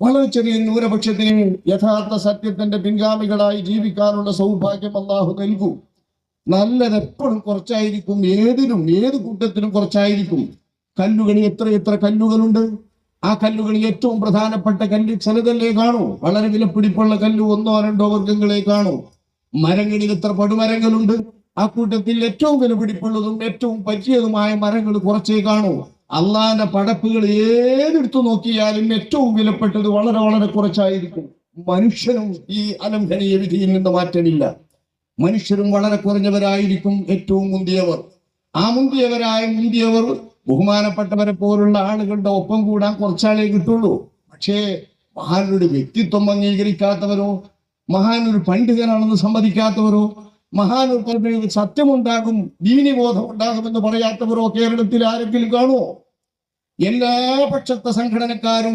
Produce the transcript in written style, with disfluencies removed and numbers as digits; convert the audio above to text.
വളരെ ചെറിയ ന്യൂനപക്ഷത്തിന് യഥാർത്ഥ സത്യത്തിന്റെ പിൻഗാമികളായി ജീവിക്കാനുള്ള സൗഭാഗ്യം അള്ളാഹു നൽകും. നല്ലതെപ്പോഴും കുറച്ചായിരിക്കും, ഏത് കൂട്ടത്തിലും കുറച്ചായിരിക്കും. കല്ലുകളിൽ എത്ര കല്ലുകളുണ്ട്. ആ കല്ലുകളിൽ ഏറ്റവും പ്രധാനപ്പെട്ട കല്ല് ചിലതല്ലേ കാണൂ. വളരെ വിലപിടിപ്പുള്ള കല്ല് 1-2 വർഗ്ഗങ്ങളെ കാണൂ. മരങ്ങളിൽ എത്ര പടുമരങ്ങളുണ്ട്. ആ കൂട്ടത്തിൽ ഏറ്റവും വിലപിടിപ്പുള്ളതും ഏറ്റവും പറ്റിയതുമായ മരങ്ങൾ കുറച്ചേ കാണൂ. അള്ളാന്റെ പടപ്പുകൾ ഏതെടുത്തു നോക്കിയാലും ഏറ്റവും വിലപ്പെട്ടത് വളരെ വളരെ കുറച്ചായിരിക്കും. മനുഷ്യനും ഈ അലംഘനീയ വിധിയിൽ നിന്ന് മാറ്റമില്ല. മനുഷ്യരും വളരെ കുറഞ്ഞവരായിരിക്കും ഏറ്റവും മുന്തിയവർ. ആ മുന്തിയവർ ബഹുമാനപ്പെട്ടവരെ പോലുള്ള ആളുകളുടെ ഒപ്പം കൂടാൻ കുറച്ചാളേ കിട്ടുള്ളൂ. പക്ഷേ മഹാനൊരു വ്യക്തിത്വം അംഗീകരിക്കാത്തവരോ, മഹാനൊരു പണ്ഡിതനാണെന്ന് സമ്മതിക്കാത്തവരോ, മഹാനൊരു സത്യമുണ്ടാകും, ദീനിബോധം ഉണ്ടാകുമെന്ന് പറയാത്തവരോ കേരളത്തിൽ ആരെങ്കിലും കാണുമോ? എല്ലാ പക്ഷത്തെ സംഘടനക്കാരും